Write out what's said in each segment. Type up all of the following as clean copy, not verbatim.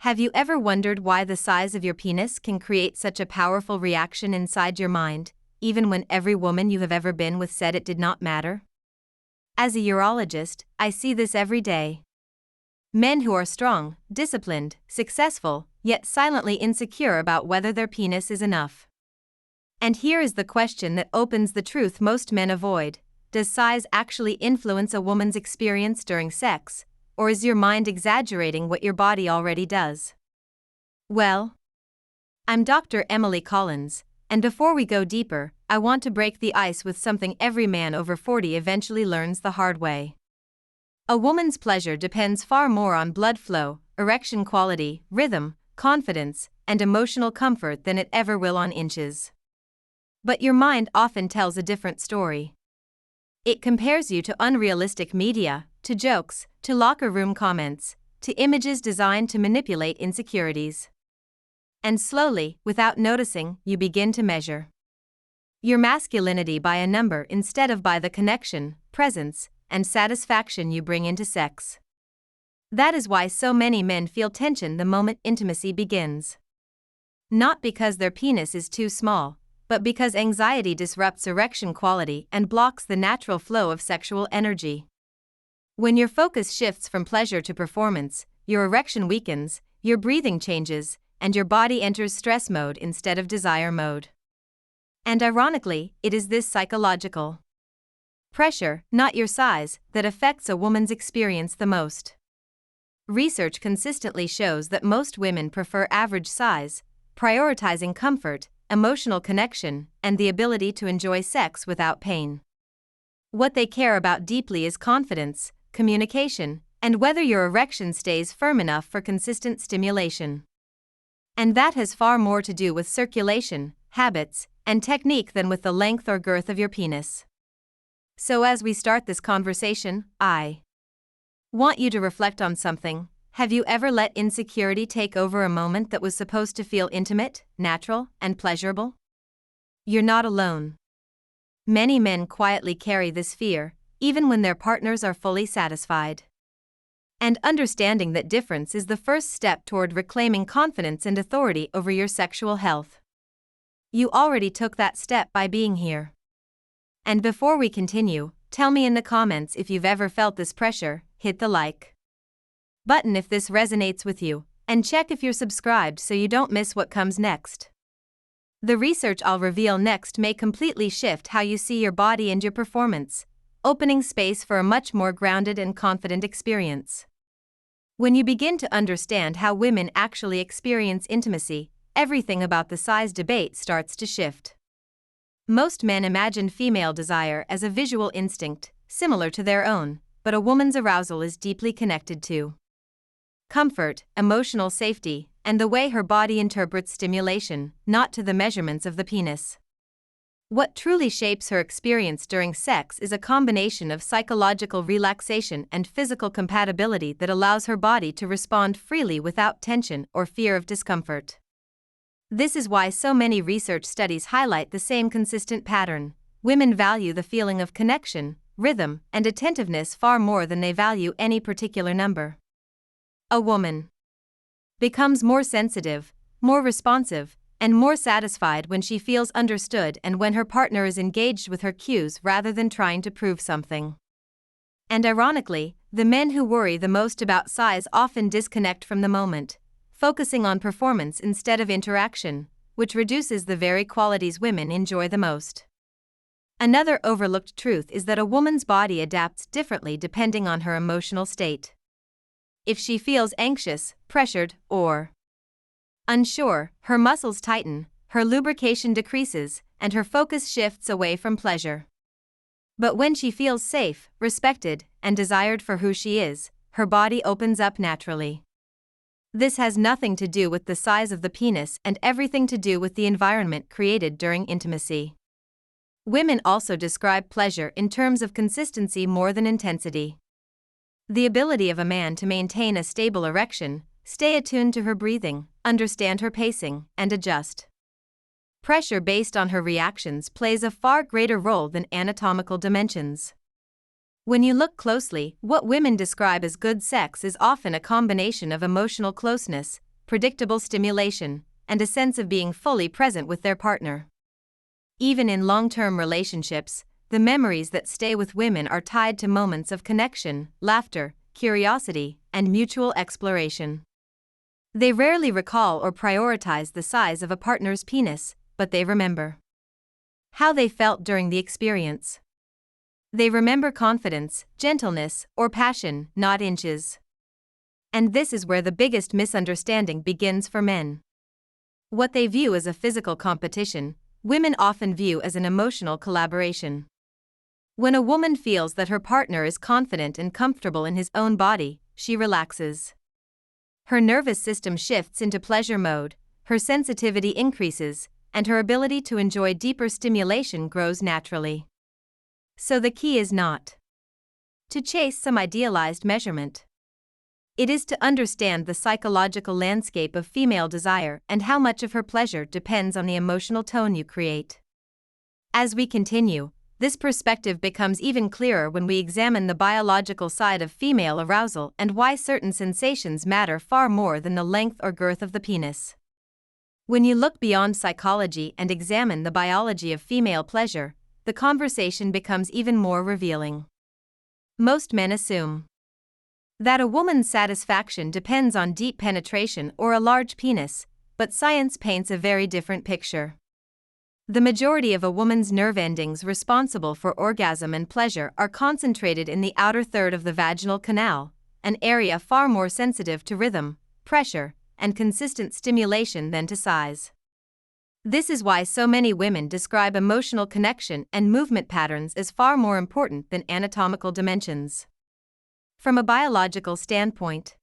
Have you ever wondered why the size of your penis can create such a powerful reaction inside your mind, even when every woman you have ever been with said it did not matter? As a urologist, I see this every day. Men who are strong, disciplined, successful, yet silently insecure about whether their penis is enough. And here is the question that opens the truth most men avoid: does size actually influence a woman's experience during sex, or is your mind exaggerating what your body already does? Well, I'm Dr. Emily Collins, and before we go deeper, I want to break the ice with something every man over 40 eventually learns the hard way. A woman's pleasure depends far more on blood flow, erection quality, rhythm, confidence, and emotional comfort than it ever will on inches. But your mind often tells a different story. It compares you to unrealistic media, to jokes, to locker room comments, to images designed to manipulate insecurities. And slowly, without noticing, you begin to measure your masculinity by a number instead of by the connection, presence, and satisfaction you bring into sex. That is why so many men feel tension the moment intimacy begins. Not because their penis is too small, but because anxiety disrupts erection quality and blocks the natural flow of sexual energy. When your focus shifts from pleasure to performance, your erection weakens, your breathing changes, and your body enters stress mode instead of desire mode. And ironically, it is this psychological pressure, not your size, that affects a woman's experience the most. Research consistently shows that most women prefer average size, prioritizing comfort, emotional connection, and the ability to enjoy sex without pain. What they care about deeply is confidence, communication, and whether your erection stays firm enough for consistent stimulation. And that has far more to do with circulation, habits, and technique than with the length or girth of your penis. So as we start this conversation, I want you to reflect on something. Have you ever let insecurity take over a moment that was supposed to feel intimate, natural, and pleasurable? You're not alone. Many men quietly carry this fear, even when their partners are fully satisfied. And understanding that difference is the first step toward reclaiming confidence and authority over your sexual health. You already took that step by being here. And before we continue, tell me in the comments if you've ever felt this pressure. Hit the like button if this resonates with you, and check if you're subscribed so you don't miss what comes next. The research I'll reveal next may completely shift how you see your body and your performance, opening space for a much more grounded and confident experience. When you begin to understand how women actually experience intimacy, everything about the size debate starts to shift. Most men imagine female desire as a visual instinct, similar to their own, but a woman's arousal is deeply connected to comfort, emotional safety, and the way her body interprets stimulation, not to the measurements of the penis. What truly shapes her experience during sex is a combination of psychological relaxation and physical compatibility that allows her body to respond freely without tension or fear of discomfort. This is why so many research studies highlight the same consistent pattern. Women value the feeling of connection, rhythm, and attentiveness far more than they value any particular number. A woman becomes more sensitive, more responsive, and more satisfied when she feels understood and when her partner is engaged with her cues rather than trying to prove something. And ironically, the men who worry the most about size often disconnect from the moment, focusing on performance instead of interaction, which reduces the very qualities women enjoy the most. Another overlooked truth is that a woman's body adapts differently depending on her emotional state. If she feels anxious, pressured, or unsure, her muscles tighten, her lubrication decreases, and her focus shifts away from pleasure. But when she feels safe, respected, and desired for who she is, her body opens up naturally. This has nothing to do with the size of the penis and everything to do with the environment created during intimacy. Women also describe pleasure in terms of consistency more than intensity. The ability of a man to maintain a stable erection, stay attuned to her breathing, understand her pacing, and adjust pressure based on her reactions plays a far greater role than anatomical dimensions. When you look closely, what women describe as good sex is often a combination of emotional closeness, predictable stimulation, and a sense of being fully present with their partner. Even in long-term relationships, the memories that stay with women are tied to moments of connection, laughter, curiosity, and mutual exploration. They rarely recall or prioritize the size of a partner's penis, but they remember how they felt during the experience. They remember confidence, gentleness, or passion, not inches. And this is where the biggest misunderstanding begins for men. What they view as a physical competition, women often view as an emotional collaboration. When a woman feels that her partner is confident and comfortable in his own body, she relaxes. Her nervous system shifts into pleasure mode, her sensitivity increases, and her ability to enjoy deeper stimulation grows naturally. So the key is not to chase some idealized measurement. It is to understand the psychological landscape of female desire and how much of her pleasure depends on the emotional tone you create. As we continue, this perspective becomes even clearer when we examine the biological side of female arousal and why certain sensations matter far more than the length or girth of the penis. When you look beyond psychology and examine the biology of female pleasure, the conversation becomes even more revealing. Most men assume that a woman's satisfaction depends on deep penetration or a large penis, but science paints a very different picture. The majority of a woman's nerve endings responsible for orgasm and pleasure are concentrated in the outer third of the vaginal canal, an area far more sensitive to rhythm, pressure, and consistent stimulation than to size. This is why so many women describe emotional connection and movement patterns as far more important than anatomical dimensions. From a biological standpoint,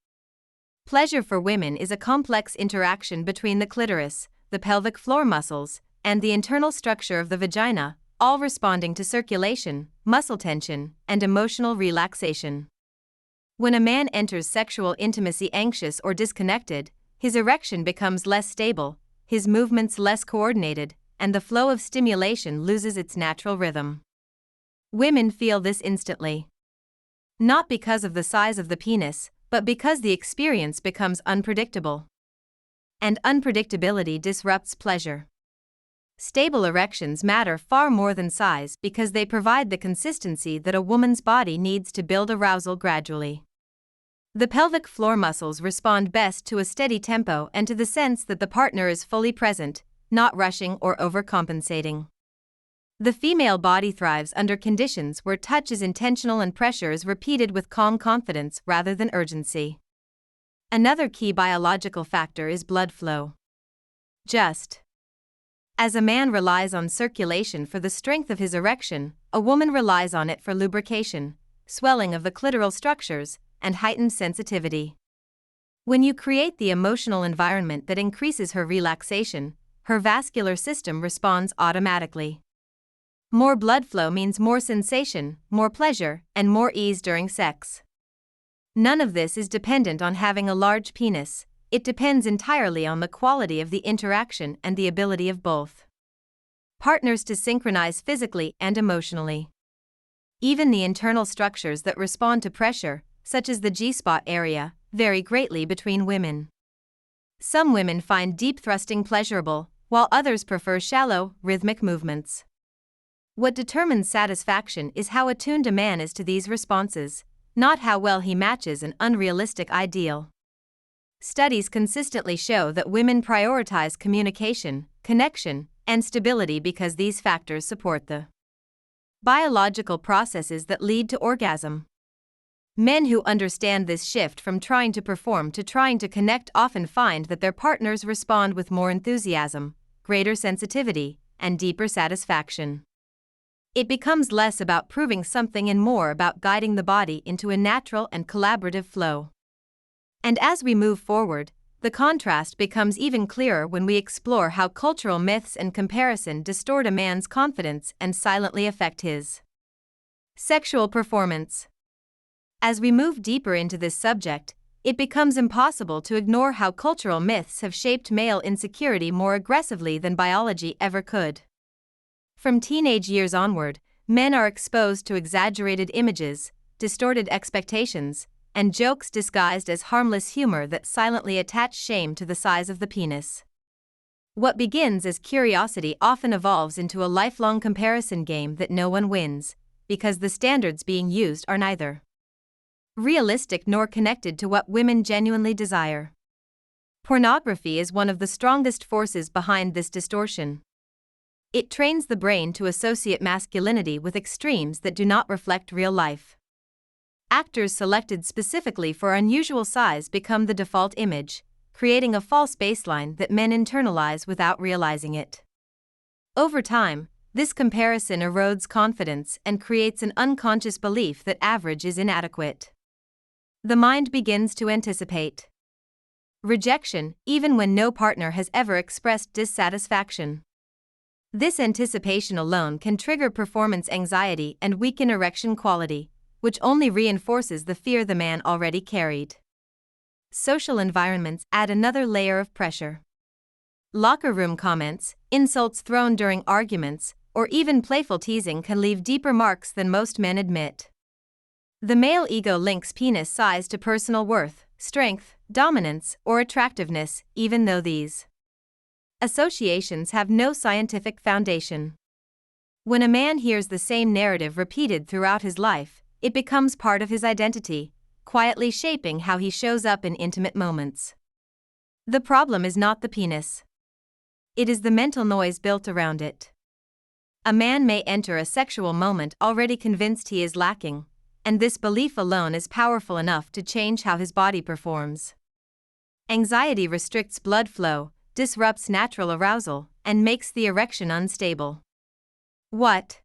pleasure for women is a complex interaction between the clitoris, the pelvic floor muscles, and the internal structure of the vagina, all responding to circulation, muscle tension, and emotional relaxation. When a man enters sexual intimacy anxious or disconnected, his erection becomes less stable, his movements less coordinated, and the flow of stimulation loses its natural rhythm. Women feel this instantly. Not because of the size of the penis, but because the experience becomes unpredictable. And unpredictability disrupts pleasure. Stable erections matter far more than size because they provide the consistency that a woman's body needs to build arousal gradually. The pelvic floor muscles respond best to a steady tempo and to the sense that the partner is fully present, not rushing or overcompensating. The female body thrives under conditions where touch is intentional and pressure is repeated with calm confidence rather than urgency. Another key biological factor is blood flow. Just as a man relies on circulation for the strength of his erection, a woman relies on it for lubrication, swelling of the clitoral structures, and heightened sensitivity. When you create the emotional environment that increases her relaxation, her vascular system responds automatically. More blood flow means more sensation, more pleasure, and more ease during sex. None of this is dependent on having a large penis, it depends entirely on the quality of the interaction and the ability of both partners to synchronize physically and emotionally. Even the internal structures that respond to pressure, such as the G-spot area, vary greatly between women. Some women find deep thrusting pleasurable, while others prefer shallow, rhythmic movements. What determines satisfaction is how attuned a man is to these responses, not how well he matches an unrealistic ideal. Studies consistently show that women prioritize communication, connection, and stability because these factors support the biological processes that lead to orgasm. Men who understand this shift from trying to perform to trying to connect often find that their partners respond with more enthusiasm, greater sensitivity, and deeper satisfaction. It becomes less about proving something and more about guiding the body into a natural and collaborative flow. And as we move forward, the contrast becomes even clearer when we explore how cultural myths and comparison distort a man's confidence and silently affect his sexual performance. As we move deeper into this subject, it becomes impossible to ignore how cultural myths have shaped male insecurity more aggressively than biology ever could. From teenage years onward, men are exposed to exaggerated images, distorted expectations, and jokes disguised as harmless humor that silently attach shame to the size of the penis. What begins as curiosity often evolves into a lifelong comparison game that no one wins, because the standards being used are neither realistic nor connected to what women genuinely desire. Pornography is one of the strongest forces behind this distortion. It trains the brain to associate masculinity with extremes that do not reflect real life. Actors selected specifically for unusual size become the default image, creating a false baseline that men internalize without realizing it. Over time, this comparison erodes confidence and creates an unconscious belief that average is inadequate. The mind begins to anticipate rejection, even when no partner has ever expressed dissatisfaction. This anticipation alone can trigger performance anxiety and weaken erection quality, which only reinforces the fear the man already carried. Social environments add another layer of pressure. Locker room comments, insults thrown during arguments, or even playful teasing can leave deeper marks than most men admit. The male ego links penis size to personal worth, strength, dominance, or attractiveness, even though these associations have no scientific foundation. When a man hears the same narrative repeated throughout his life, it becomes part of his identity, quietly shaping how he shows up in intimate moments. The problem is not the penis. It is the mental noise built around it. A man may enter a sexual moment already convinced he is lacking, and this belief alone is powerful enough to change how his body performs. Anxiety restricts blood flow, disrupts natural arousal, and makes the erection unstable. What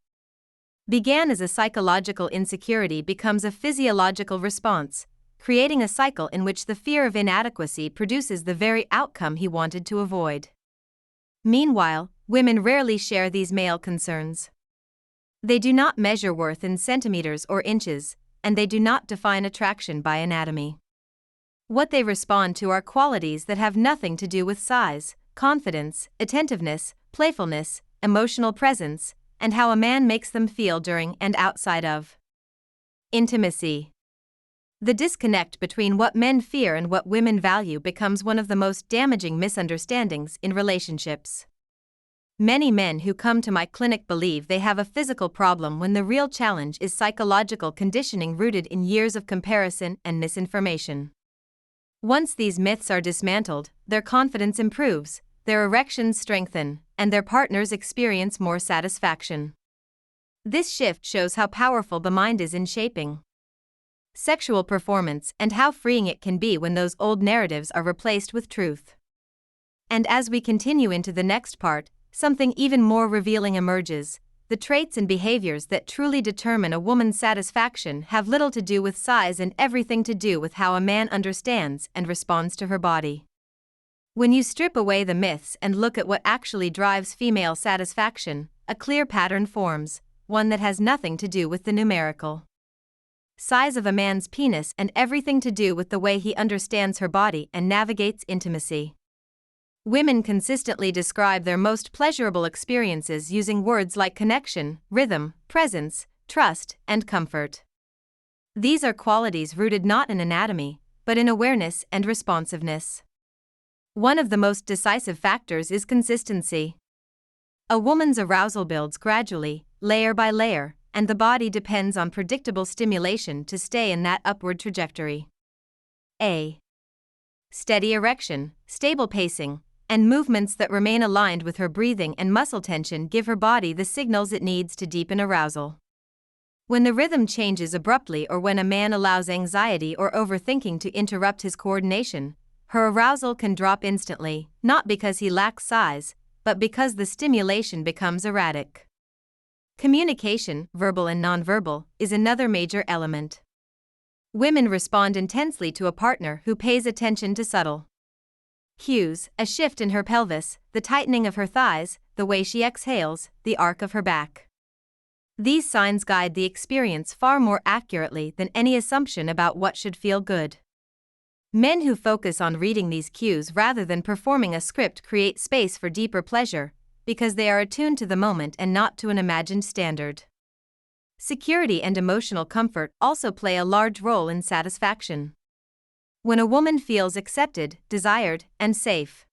began as a psychological insecurity becomes a physiological response, creating a cycle in which the fear of inadequacy produces the very outcome he wanted to avoid. Meanwhile, women rarely share these male concerns. They do not measure worth in centimeters or inches, and they do not define attraction by anatomy. What they respond to are qualities that have nothing to do with size, confidence, attentiveness, playfulness, emotional presence, and how a man makes them feel during and outside of intimacy. The disconnect between what men fear and what women value becomes one of the most damaging misunderstandings in relationships. Many men who come to my clinic believe they have a physical problem when the real challenge is psychological conditioning rooted in years of comparison and misinformation. Once these myths are dismantled, their confidence improves, their erections strengthen, and their partners experience more satisfaction. This shift shows how powerful the mind is in shaping sexual performance and how freeing it can be when those old narratives are replaced with truth. And as we continue into the next part, something even more revealing emerges. The traits and behaviors that truly determine a woman's satisfaction have little to do with size and everything to do with how a man understands and responds to her body. When you strip away the myths and look at what actually drives female satisfaction, a clear pattern forms, one that has nothing to do with the numerical size of a man's penis and everything to do with the way he understands her body and navigates intimacy. Women consistently describe their most pleasurable experiences using words like connection, rhythm, presence, trust, and comfort. These are qualities rooted not in anatomy, but in awareness and responsiveness. One of the most decisive factors is consistency. A woman's arousal builds gradually, layer by layer, and the body depends on predictable stimulation to stay in that upward trajectory. A steady erection, stable pacing, and movements that remain aligned with her breathing and muscle tension give her body the signals it needs to deepen arousal. When the rhythm changes abruptly or when a man allows anxiety or overthinking to interrupt his coordination, her arousal can drop instantly, not because he lacks size, but because the stimulation becomes erratic. Communication, verbal and nonverbal, is another major element. Women respond intensely to a partner who pays attention to subtle cues, a shift in her pelvis, the tightening of her thighs, the way she exhales, the arc of her back. These signs guide the experience far more accurately than any assumption about what should feel good. Men who focus on reading these cues rather than performing a script create space for deeper pleasure, because they are attuned to the moment and not to an imagined standard. Security and emotional comfort also play a large role in satisfaction. When a woman feels accepted, desired, and safe,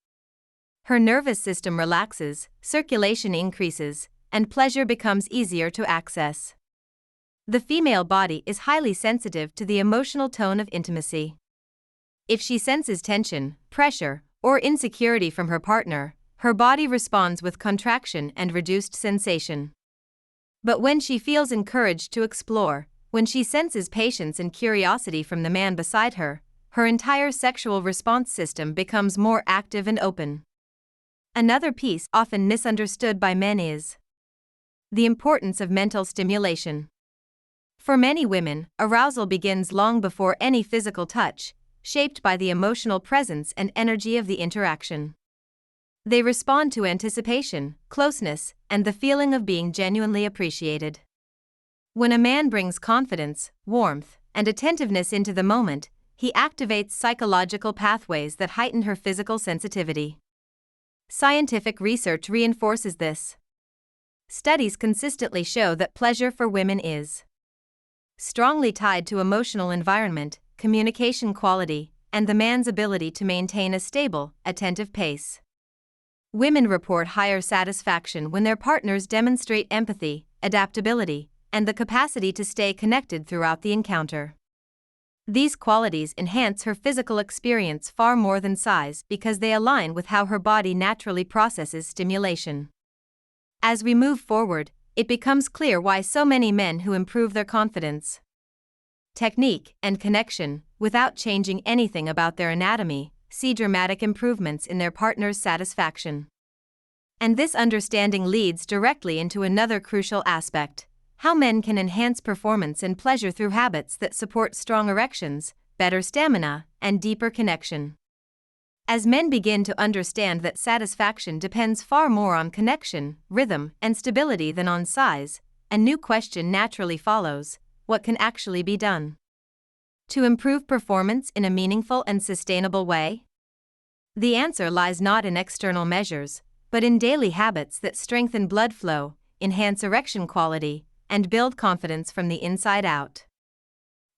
her nervous system relaxes, circulation increases, and pleasure becomes easier to access. The female body is highly sensitive to the emotional tone of intimacy. If she senses tension, pressure, or insecurity from her partner, her body responds with contraction and reduced sensation. But when she feels encouraged to explore, when she senses patience and curiosity from the man beside her, her entire sexual response system becomes more active and open. Another piece often misunderstood by men is the importance of mental stimulation. For many women, arousal begins long before any physical touch, shaped by the emotional presence and energy of the interaction. They respond to anticipation, closeness, and the feeling of being genuinely appreciated. When a man brings confidence, warmth, and attentiveness into the moment, he activates psychological pathways that heighten her physical sensitivity. Scientific research reinforces this. Studies consistently show that pleasure for women is strongly tied to emotional environment, communication quality, and the man's ability to maintain a stable, attentive pace. Women report higher satisfaction when their partners demonstrate empathy, adaptability, and the capacity to stay connected throughout the encounter. These qualities enhance her physical experience far more than size because they align with how her body naturally processes stimulation. As we move forward, it becomes clear why so many men who improve their confidence, technique, and connection, without changing anything about their anatomy, see dramatic improvements in their partner's satisfaction. And this understanding leads directly into another crucial aspect: how men can enhance performance and pleasure through habits that support strong erections, better stamina, and deeper connection. As men begin to understand that satisfaction depends far more on connection, rhythm, and stability than on size, a new question naturally follows: what can actually be done to improve performance in a meaningful and sustainable way? The answer lies not in external measures, but in daily habits that strengthen blood flow, enhance erection quality, and build confidence from the inside out.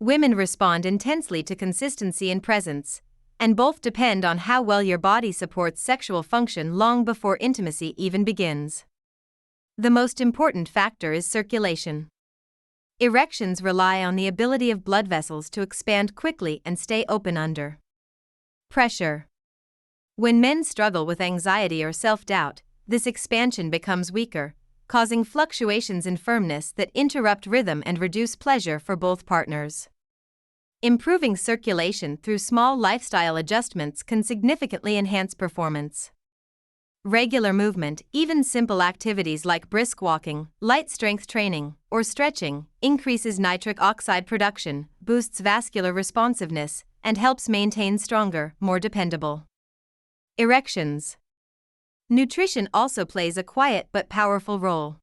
Women respond intensely to consistency and presence, and both depend on how well your body supports sexual function long before intimacy even begins. The most important factor is circulation. Erections rely on the ability of blood vessels to expand quickly and stay open under pressure. When men struggle with anxiety or self-doubt, this expansion becomes weaker, causing fluctuations in firmness that interrupt rhythm and reduce pleasure for both partners. Improving circulation through small lifestyle adjustments can significantly enhance performance. Regular movement, even simple activities like brisk walking, light strength training, or stretching, increases nitric oxide production, boosts vascular responsiveness, and helps maintain stronger, more dependable erections. Nutrition also plays a quiet but powerful role.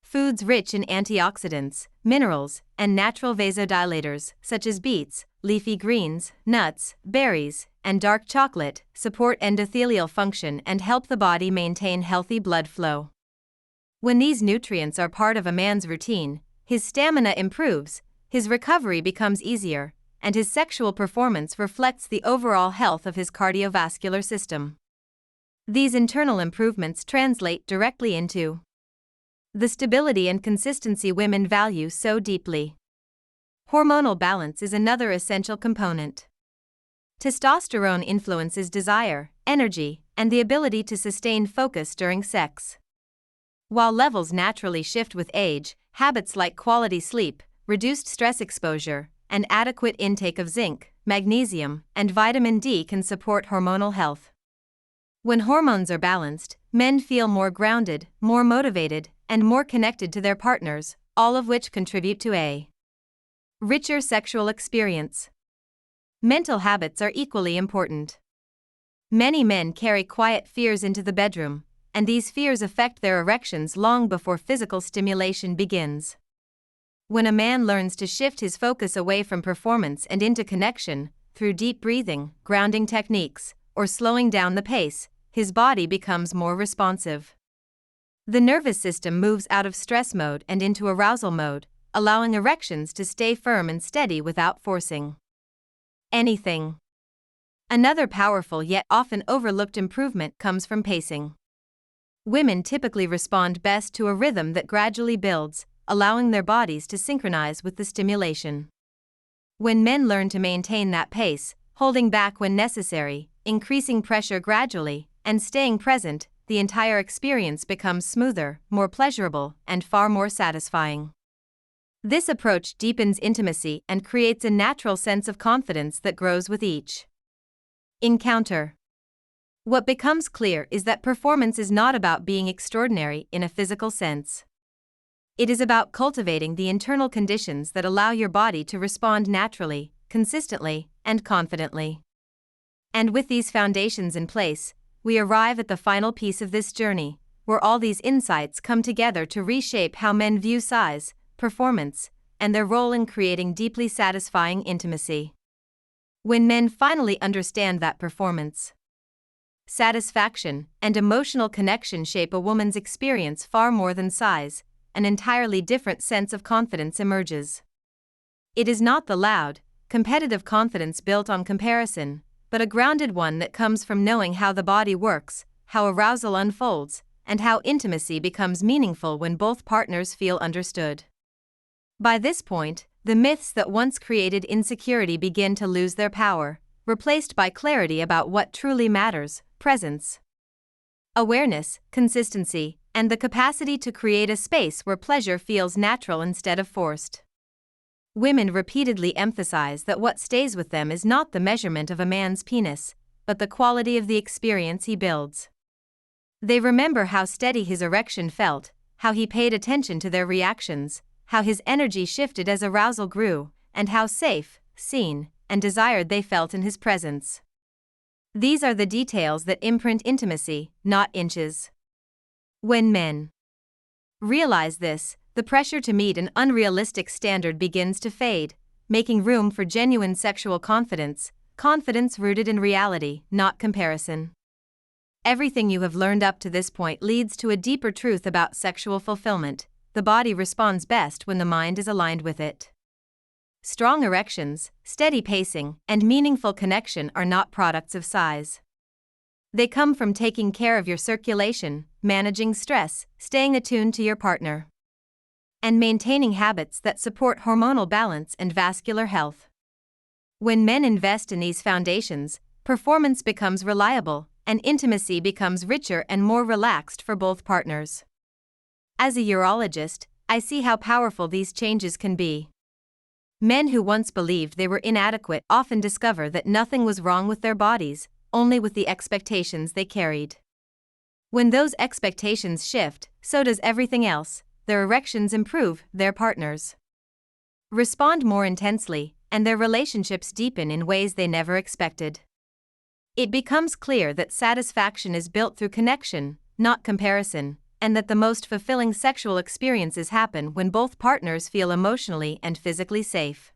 Foods rich in antioxidants, minerals, and natural vasodilators, such as beets, leafy greens, nuts, berries, and dark chocolate, support endothelial function and help the body maintain healthy blood flow. When these nutrients are part of a man's routine, his stamina improves, his recovery becomes easier, and his sexual performance reflects the overall health of his cardiovascular system. These internal improvements translate directly into the stability and consistency women value so deeply. Hormonal balance is another essential component. Testosterone influences desire, energy, and the ability to sustain focus during sex. While levels naturally shift with age, habits like quality sleep, reduced stress exposure, and adequate intake of zinc, magnesium, and vitamin D can support hormonal health. When hormones are balanced, men feel more grounded, more motivated, and more connected to their partners, all of which contribute to a richer sexual experience. Mental habits are equally important. Many men carry quiet fears into the bedroom, and these fears affect their erections long before physical stimulation begins. When a man learns to shift his focus away from performance and into connection, through deep breathing, grounding techniques, or slowing down the pace, his body becomes more responsive. The nervous system moves out of stress mode and into arousal mode, allowing erections to stay firm and steady without forcing anything. Another powerful yet often overlooked improvement comes from pacing. Women typically respond best to a rhythm that gradually builds, allowing their bodies to synchronize with the stimulation. When men learn to maintain that pace, holding back when necessary, increasing pressure gradually, and staying present, the entire experience becomes smoother, more pleasurable, and far more satisfying. This approach deepens intimacy and creates a natural sense of confidence that grows with each encounter. What becomes clear is that performance is not about being extraordinary in a physical sense. It is about cultivating the internal conditions that allow your body to respond naturally, consistently, and confidently. And with these foundations in place, we arrive at the final piece of this journey, where all these insights come together to reshape how men view size, performance, and their role in creating deeply satisfying intimacy. When men finally understand that performance, satisfaction, and emotional connection shape a woman's experience far more than size, an entirely different sense of confidence emerges. It is not the loud, competitive confidence built on comparison, but a grounded one that comes from knowing how the body works, how arousal unfolds, and how intimacy becomes meaningful when both partners feel understood. By this point, the myths that once created insecurity begin to lose their power, replaced by clarity about what truly matters: presence, awareness, consistency, and the capacity to create a space where pleasure feels natural instead of forced. Women repeatedly emphasize that what stays with them is not the measurement of a man's penis, but the quality of the experience he builds. They remember how steady his erection felt, how he paid attention to their reactions, how his energy shifted as arousal grew, and how safe, seen, and desired they felt in his presence. These are the details that imprint intimacy, not inches. When men realize this, the pressure to meet an unrealistic standard begins to fade, making room for genuine sexual confidence, confidence rooted in reality, not comparison. Everything you have learned up to this point leads to a deeper truth about sexual fulfillment: the body responds best when the mind is aligned with it. Strong erections, steady pacing, and meaningful connection are not products of size. They come from taking care of your circulation, managing stress, staying attuned to your partner, and maintaining habits that support hormonal balance and vascular health. When men invest in these foundations, performance becomes reliable, and intimacy becomes richer and more relaxed for both partners. As a urologist, I see how powerful these changes can be. Men who once believed they were inadequate often discover that nothing was wrong with their bodies, only with the expectations they carried. When those expectations shift, so does everything else. Their erections improve, their partners respond more intensely, and their relationships deepen in ways they never expected. It becomes clear that satisfaction is built through connection, not comparison, and that the most fulfilling sexual experiences happen when both partners feel emotionally and physically safe.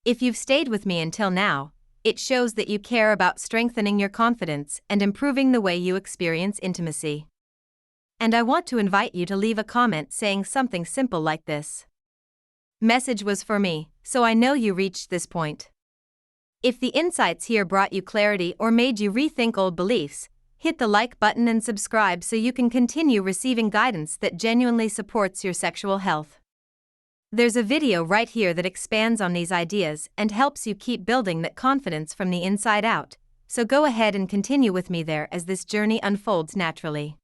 If you've stayed with me until now, it shows that you care about strengthening your confidence and improving the way you experience intimacy. And I want to invite you to leave a comment saying something simple like this: "Message was for me, so I know you reached this point." If the insights here brought you clarity or made you rethink old beliefs, hit the like button and subscribe so you can continue receiving guidance that genuinely supports your sexual health. There's a video right here that expands on these ideas and helps you keep building that confidence from the inside out, so go ahead and continue with me there as this journey unfolds naturally.